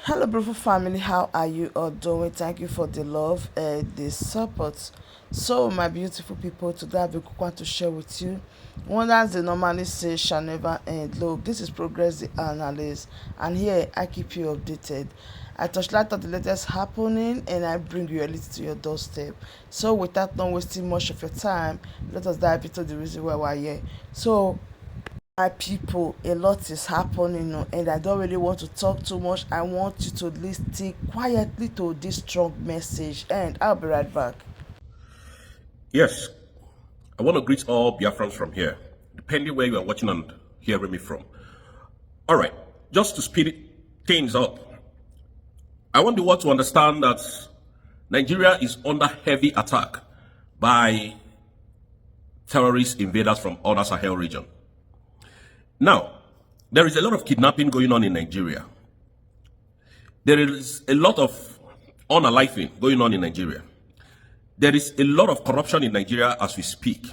Hello, beautiful family. How are you all doing? Thank you for the love and the support. So, my beautiful people, today I have a quick one to share with you. One as they normally say shall never end. Look, this is Progress the Analyst, and here I keep you updated. I touch light on the latest happening and I bring you a little to your doorstep. So, without not wasting much of your time, let us dive into the reason why we're here. So, my people, a lot is happening, and I don't really want to talk too much. I want you to listen quietly to this strong message, and I'll be right back. Yes, I want to greet all Biafrans from here, depending where you are watching and hearing me from. All right, just to speed things up, I want the world to understand that Nigeria is under heavy attack by terrorist invaders from other Sahel region. Now, there is a lot of kidnapping going on in Nigeria. There is a lot of unaliving going on in Nigeria. There is a lot of corruption in Nigeria as we speak.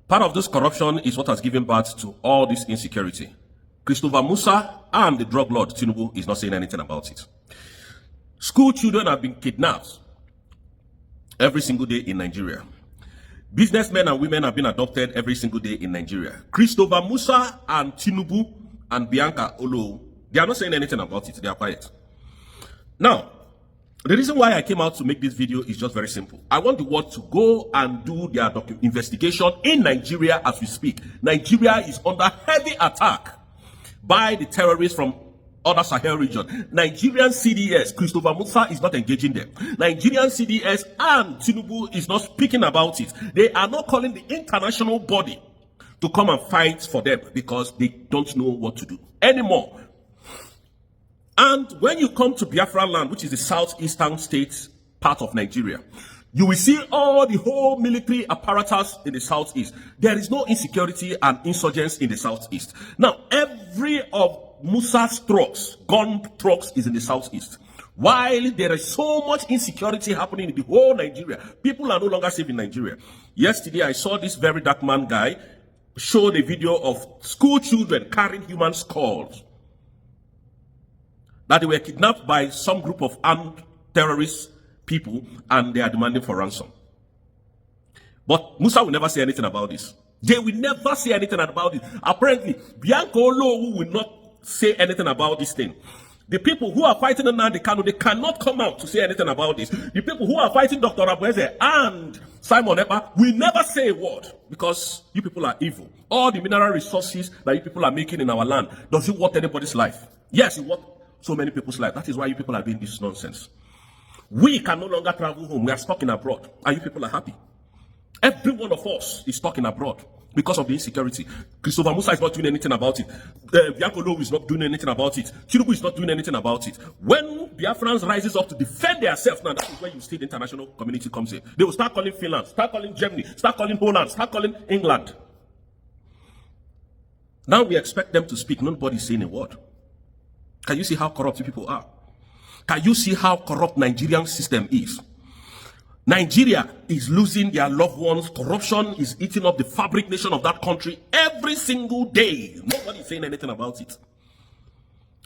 Part of this corruption is what has given birth to all this insecurity. Christopher Musa and the drug lord Tinubu is not saying anything about it. School children have been kidnapped every single day in Nigeria. Businessmen and women have been adopted every single day in Nigeria. Christopher Musa and Tinubu and Bianca Olo, they are not saying anything about it. They are quiet. Now, the reason why I came out to make this video is just very simple. I want the world to go and do their investigation in Nigeria as we speak. Nigeria is under heavy attack by the terrorists from other Sahel region. Nigerian CDS, Christopher Musa is not engaging them. Nigerian CDS and Tinubu is not speaking about it. They are not calling the international body to come and fight for them because they don't know what to do anymore. And when you come to Biafra land, which is the southeastern state part of Nigeria, you will see all the whole military apparatus in the southeast. There is no insecurity and insurgents in the southeast. Now, every of Musa's trucks, gun trucks, is in the southeast. While there is so much insecurity happening in the whole Nigeria, people are no longer safe in Nigeria. Yesterday, I saw this very dark man guy show the video of school children carrying human skulls that they were kidnapped by some group of armed terrorist people and they are demanding for ransom. But Musa will never say anything about this. They will never say anything about it. Apparently, Bianca Olo will not say anything about this thing. The people who are fighting Nnamdi Kanu, they cannot come out to say anything about this. The people who are fighting Dr. Orabueze and Simon Ekpa will never say a word because you people are evil. All the mineral resources that you people are making in our land, does it worth anybody's life? Yes, it worth so many people's life. That is why you people are doing this nonsense. We can no longer travel home. We are stuck in abroad. And you people are happy. Every one of us is stuck in abroad because of the insecurity. Christopher Musa is not doing anything about it. Bianco Lowe is not doing anything about it. Tinubu is not doing anything about it. When Biafrans rises up to defend themselves, now that is where you see the international community comes in. They will start calling Finland, start calling Germany, start calling Holland, start calling England. Now we expect them to speak. Nobody is saying a word. Can you see how corrupt people are? Can you see how corrupt Nigerian system is? Nigeria is losing their loved ones. Corruption is eating up the fabric nation of that country every single day. Nobody is saying anything about it.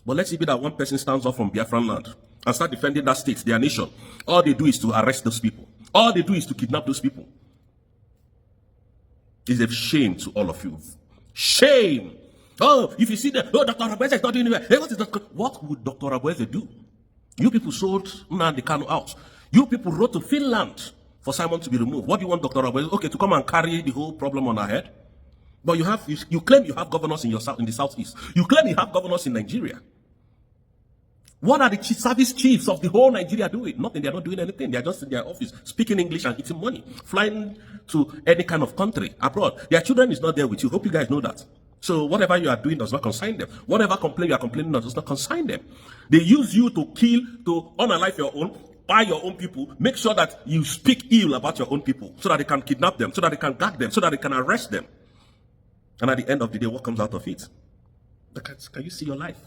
But let's see that one person stands up from Biafran land and start defending that state, their nation. All they do is to arrest those people. All they do is to kidnap those people. It's a shame to all of you. Shame. Oh, if you see that, oh, Dr. Orabueze is not doing it. Hey, what would Dr. Orabueze do? You people sold Nnamdi Kanu out. You people wrote to Finland for Simon to be removed. What do you want Dr. Orabueze? Okay, to come and carry the whole problem on our head? But you claim you have governors in the southeast. You claim you have governors in Nigeria. What are the service chiefs of the whole Nigeria doing? Nothing. They are not doing anything. They are just in their office, speaking English and eating money, flying to any kind of country abroad. Their children is not there with you. Hope you guys know that. So whatever you are doing does not concern them. Whatever complaint you are complaining does not concern them. They use you to kill, to unalive your own, buy your own people, make sure that you speak ill about your own people so that they can kidnap them, so that they can gag them, so that they can arrest them. And at the end of the day, what comes out of it? Can you see your life?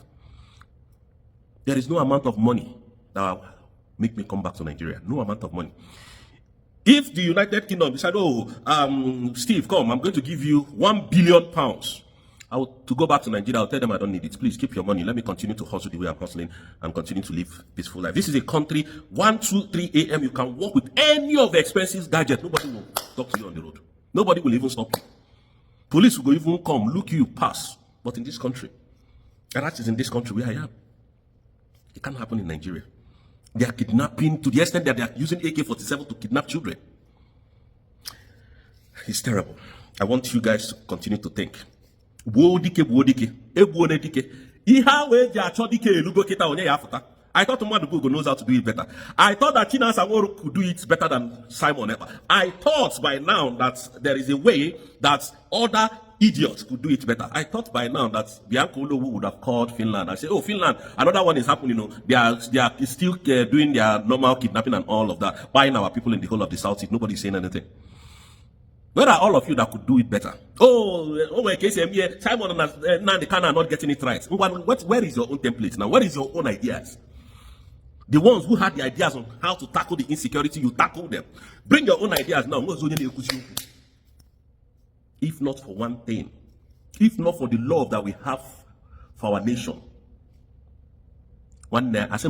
There is no amount of money that will make me come back to Nigeria. No amount of money. If the United Kingdom decide, oh, Steve, come, I'm going to give you £1 billion. To go back to Nigeria, I'll tell them I don't need it. Please keep your money. Let me continue to hustle the way I'm hustling and continue to live peaceful life. This is a country, 1, 2, 3 a.m. You can walk with any of the expensive gadgets. Nobody will talk to you on the road. Nobody will even stop you. Police will even come, look you, pass. But in this country, and that is in this country where I am. It can't happen in Nigeria. They are kidnapping to the extent that they are using AK-47 to kidnap children. It's terrible. I want you guys to continue to think. I thought Madubugo knows how to do it better. I thought that China Saworo could do it better than Simon Ekpa. I thought by now that there is a way that other idiots could do it better. I thought by now that Bianco Olowu would have called Finland. I said, oh, Finland, another one is happening. They are still doing their normal kidnapping and all of that, buying our people in the whole of the South. Nobody's saying anything. Where are all of you that could do it better? Oh my case, Simon and Nandekana are not getting it right. Where is your own template now? Where is your own ideas? The ones who had the ideas on how to tackle the insecurity, you tackle them. Bring your own ideas now. If not for one thing, if not for the love that we have for our nation. One day, I say,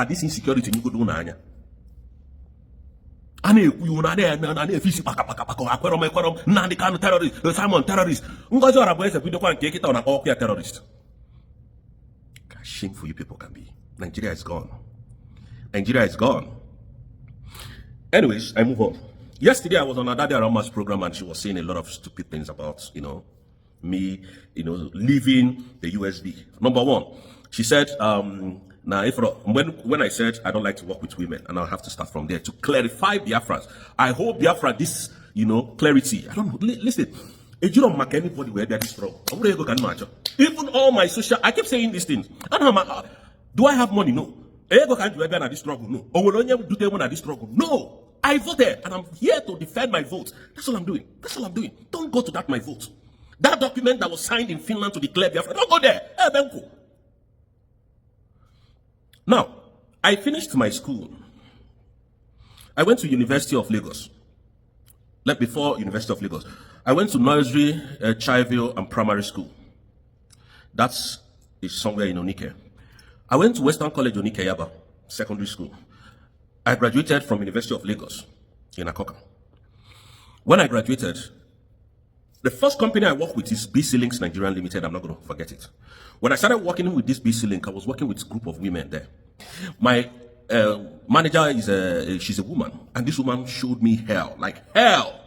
this insecurity you go do na. Simon terrorist. Ngozi Orabueze video can take it on a terrorist. Shameful you people can be. Nigeria is gone. Nigeria is gone. Anyways, I move on. Yesterday I was on Adade Arama's program and she was saying a lot of stupid things about, me, leaving the USB. Number one, she said, now, when I said I don't like to work with women, and I'll have to start from there to clarify Biafrans. I hope Biafra this, clarity. I don't know. Listen, if you don't mark anybody where they're strong, even all my social, I keep saying these things. Do I have money? No. No. No. I voted, and I'm here to defend my vote. That's all I'm doing. That's all I'm doing. Don't go to that my vote. That document that was signed in Finland to declare Biafra, don't go there. Now, I finished my school. I went to University of Lagos. Before University of Lagos, I went to nursery, childville, and primary school. That is somewhere in Onike. I went to Western College Onike Yaba, secondary school. I graduated from University of Lagos in Akoka. When I graduated, the first company I worked with is BC Links Nigerian Limited. I'm not going to forget it. When I started working with this BC Link, I was working with a group of women there. My manager she's a woman, and this woman showed me hell, like hell.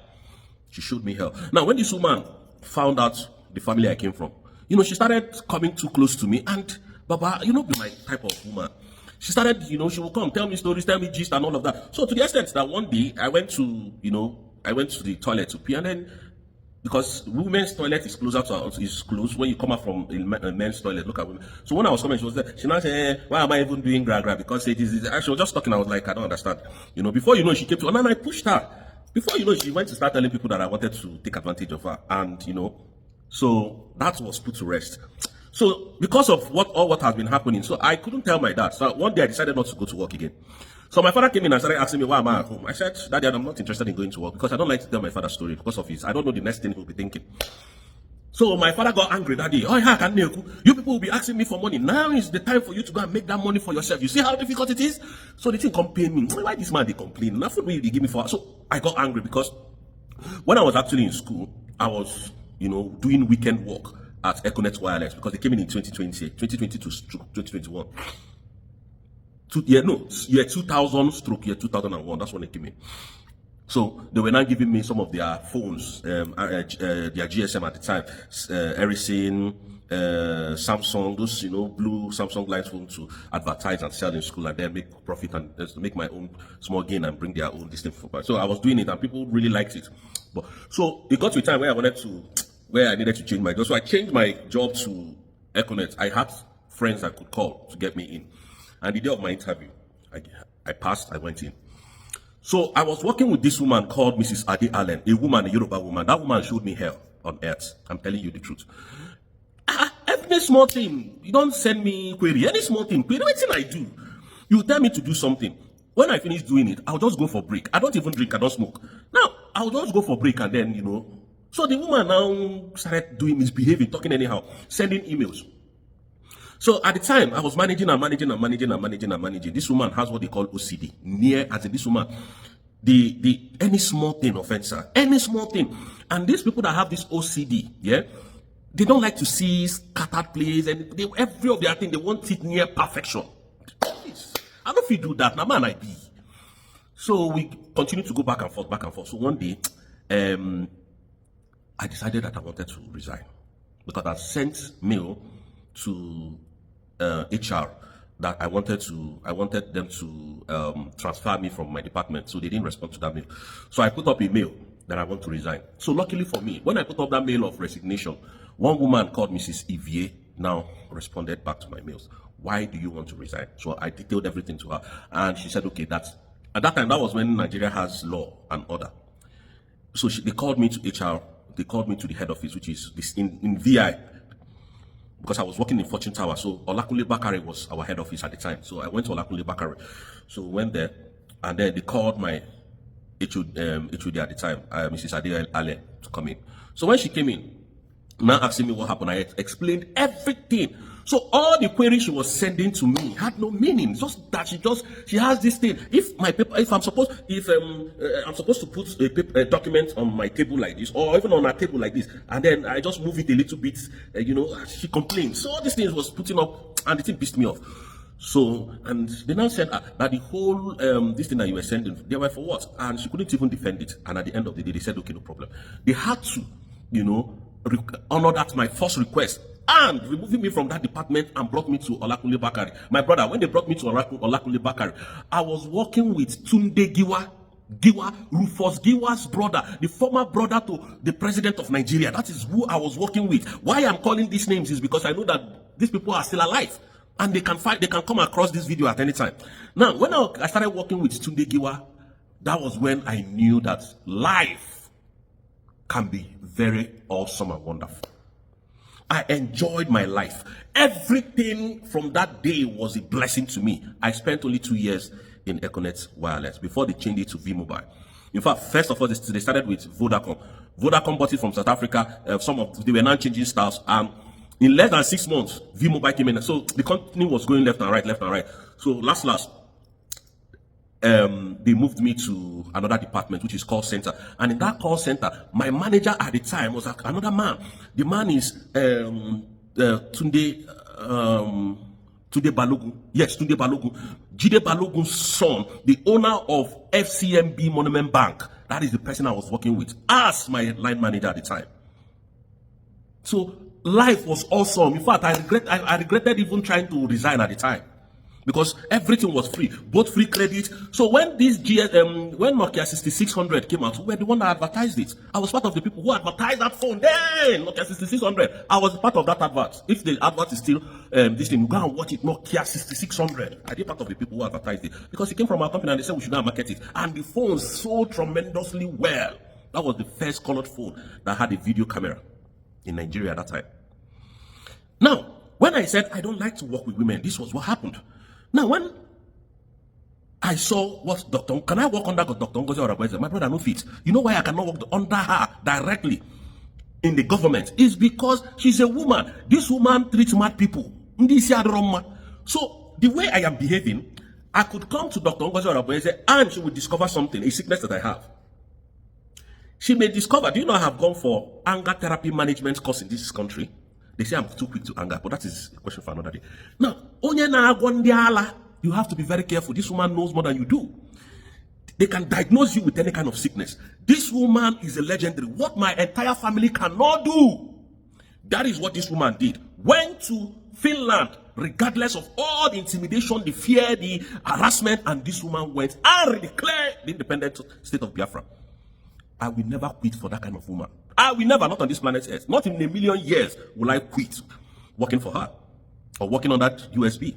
She showed me hell. Now, when this woman found out the family I came from, she started coming too close to me, and Baba, be my type of woman. She started, she will come, tell me stories, tell me gist and all of that. So to the extent that one day I went to the toilet to pee, and then because women's toilet is closer to us, is closed when you come out from a men's toilet. Look at women. So when I was coming, she was there. She now said, why am I even doing gra? Because it is. She was just talking. I was like, I don't understand. Before she came to, and then I pushed her. Before she went to start telling people that I wanted to take advantage of her, and so that was put to rest. So because of what has been happening, so I couldn't tell my dad. So one day I decided not to go to work again. So my father came in and started asking me, why am I at home? I said, Daddy, I'm not interested in going to work because I don't like to tell my father's story because of his. I don't know the next thing he'll be thinking. So my father got angry that day. Oh, you people will be asking me for money. Now is the time for you to go and make that money for yourself. You see how difficult it is? So the thing complained me. Why this man they complain? Nothing will they give me for. So I got angry because when I was actually in school, I was, doing weekend work at Econet Wireless because they came in 2020 to 2021. Year 2000 stroke year 2001. That's when they came in. So they were now giving me some of their phones, their GSM at the time, Ericsson, Samsung, those blue Samsung line phones to advertise and sell in school, and then make profit and make my own small gain and bring their own distance. So I was doing it, and people really liked it. But so it got to a time where I needed to change my job. So I changed my job to Econet. I had friends I could call to get me in, and the day of my interview, I passed. I went in. So I was working with this woman called Mrs. Ade Allen, a Yoruba woman. That woman showed me hell on earth. I'm telling you the truth. Every small thing, you don't send me query. Any small thing, query, anything I do, you tell me to do something. When I finish doing it, I'll just go for break. I don't even drink, I don't smoke. Now, I'll just go for break and then, So the woman now started doing misbehaving, talking anyhow, sending emails. So at the time, I was managing and managing and managing and managing and managing. This woman has what they call OCD. Near, as in this woman, the any small thing offends her, any small thing. And these people that have this OCD, yeah, they don't like to see scattered plays, and every of their thing they want it near perfection. Please, I don't know if you do that. Now, man, I be. So we continue to go back and forth, back and forth. So one day, I decided that I wanted to resign because I sent mail to HR that I wanted them to transfer me from my department. So they didn't respond to that mail. So I put up a mail that I want to resign. So luckily for me, when I put up that mail of resignation, one woman called Mrs. Evier now responded back to my mails. Why do you want to resign? So I detailed everything to her, and she said, okay, at that time, that was when Nigeria has law and order. So they called me to HR. They called me to the head office, which is in VI, because I was working in Fortune Tower. So Olakunle Bakare was our head office at the time. So I went to Olakunle Bakare. So went there, and then they called my HOD at the time, Mrs. Ade Ale, to come in. So when she came in, now asking me what happened, I explained everything. So all the queries she was sending to me had no meaning. Just that she has this thing. If I'm supposed to put a document on my table like this, or even on a table like this, and then I just move it a little bit, she complained. So all these things was putting up, and the thing pissed me off. So, and they now said that the whole this thing that you were sending, they were for what? And she couldn't even defend it. And at the end of the day, they said, okay, no problem. They had to, honor that my first request, and removing me from that department and brought me to Olakunle Bakare. My brother, when they brought me to Olakunle Bakare, I was working with Tunde Giwa, Rufus Giwa's brother, the former brother to the president of Nigeria. That is who I was working with. Why I'm calling these names is because I know that these people are still alive, and they can come across this video at any time. Now, when I started working with Tunde Giwa, that was when I knew that life can be very awesome and wonderful. I enjoyed my life. Everything from that day was a blessing to me. I spent only 2 years in Econet Wireless before they changed it to V-Mobile. In fact, first of all, they started with Vodacom. Vodacom bought it from South Africa. They were now changing styles. And in less than 6 months, V-Mobile came in. So the company was going left and right. So last, they moved me to another department, which is call center. And in that call center, my manager at the time was another man. The man is Tunde Balogun. Yes, Tunde Balogun. Jide Balogun's son, the owner of FCMB Monument Bank. That is the person I was working with as my line manager at the time. So life was awesome. In fact, I regretted even trying to resign at the time, because everything was free, both free credit. So when when Nokia 6600 came out, we were the one that advertised it. I was part of the people who advertised that phone. Then Nokia 6600, I was part of that advert. If the advert is still this thing, you go and watch it. Nokia 6600. I did part of the people who advertised it, because it came from our company and they said we should now market it. And the phone sold tremendously well. That was the first colored phone that had a video camera in Nigeria at that time. Now, when I said I don't like to work with women, this was what happened. Now, when I saw can I work under Dr. Ngozi Orabueze? My brother, no fit. You know why I cannot work under her directly in the government? Is because she's a woman. This woman treats mad people. So the way I am behaving, I could come to Dr. Ngozi Orabueze and she would discover something, a sickness that I have. She may discover, do you know I have gone for anger therapy management course in this country? They say I'm too quick to anger, but that is a question for another day. Now, you have to be very careful. This woman knows more than you do. They can diagnose you with any kind of sickness. This woman is a legendary. What my entire family cannot do, that is what this woman did. Went to Finland, regardless of all the intimidation, the fear, the harassment, and this woman went and declared the independent state of Biafra. I will never quit for that kind of woman. I will never, not on this planet Earth, not in a million years will I quit working for her or working on that USB.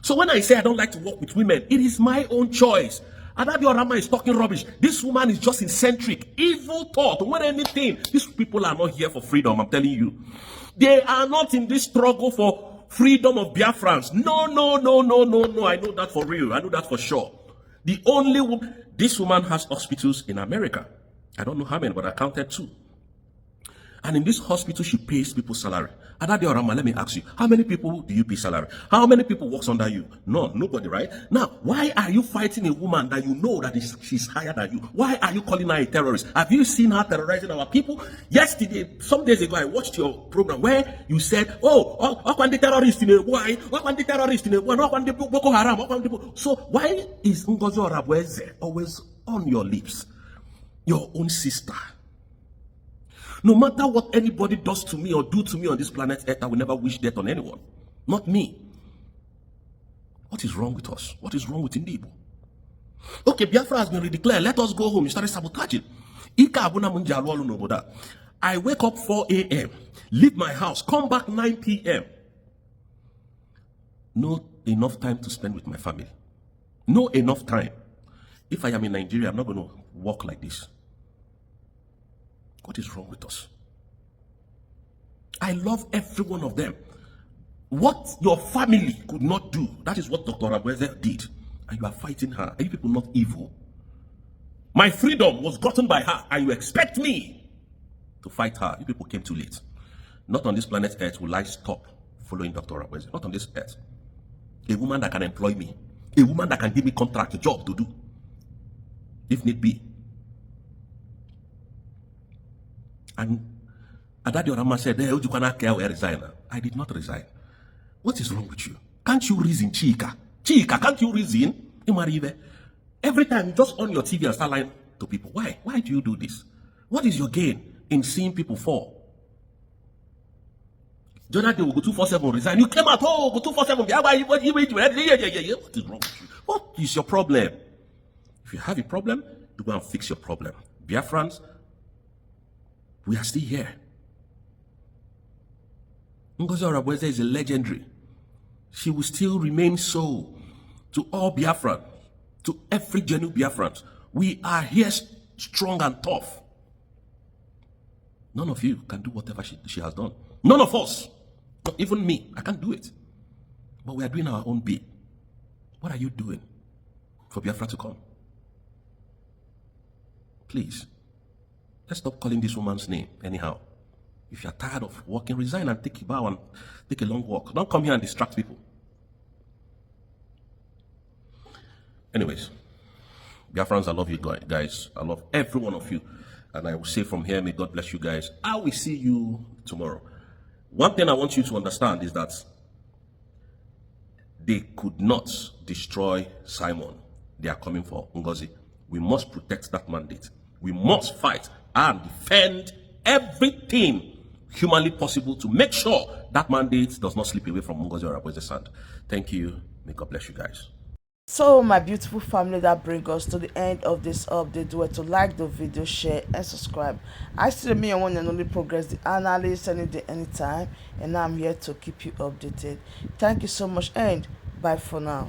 So when I say I don't like to work with women, it is my own choice. Adabi Rama is talking rubbish. This woman is just eccentric, evil thought, more than anything. These people are not here for freedom, I'm telling you. They are not in this struggle for freedom of Biafrans. No. I know that for real. I know that for sure. This woman has hospitals in America. I don't know how many, but I counted 2. And in this hospital, she pays people's salary. Adade Orama, let me ask you, how many people do you pay salary? How many people works under you? No, nobody, right? Now, why are you fighting a woman that you know that she's higher than you? Why are you calling her a terrorist? Have you seen her terrorizing our people? Yesterday, some days ago, I watched your program where you said, the terrorist in a why? The terrorist in a why? The Boko Haram? So why is Ngozi Orabueze always on your lips? Your own sister. No matter what anybody does to me or do to me on this planet Earth, I will never wish death on anyone. Not me. What is wrong with us? What is wrong with Indibo? Okay, Biafra has been redeclared. Let us go home. You started sabotaging. I wake up 4 a.m., leave my house, come back 9 p.m. No enough time to spend with my family. No enough time. If I am in Nigeria, I'm not going to walk like this. What is wrong with us? I love every one of them. What your family could not do, that is what Dr. Orabueze did. And you are fighting her. Are you people not evil? My freedom was gotten by her, and you expect me to fight her. You people came too late. Not on this planet Earth will I stop following Dr. Orabueze. Not on this earth. A woman that can employ me. A woman that can give me contract, a job to do. If need be. And Adade Orama said, hey, you cannot care where I resign. I did not resign. What is wrong with you? Can't you reason, Chika? Chika, can't you reason? Every time you just on your TV and start lying to people. Why? Why do you do this? What is your gain in seeing people fall? The other day will go 247 resign. You came out, go 247. What is wrong with you? What is your problem? If you have a problem, you go and fix your problem. Biafrans, we are still here. Ngozi Orabueze is a legendary. She will still remain so to all Biafrans, to every genuine Biafrans. We are here strong and tough. None of you can do whatever she has done. None of us. Not even me. I can't do it. But we are doing our own bit. What are you doing for Biafra to come? Please. Let's stop calling this woman's name anyhow. If you're tired of walking, resign and take a bow and take a long walk. Don't come here and distract people. Anyways, Biafrans, I love you guys. I love every one of you. And I will say from here, may God bless you guys. I will see you tomorrow. One thing I want you to understand is that they could not destroy Simon. They are coming for Ngozi. We must protect that mandate. We must fight and defend everything humanly possible to make sure that mandate does not slip away from Ngozi Orabueze's hand. Thank you. May God bless you guys. So my beautiful family, that brings us to the end of this update. Do it to like the video, share and subscribe. I still remain your one and only Progress the analyst any day, anytime, and I'm here to keep you updated. Thank you so much and bye for now.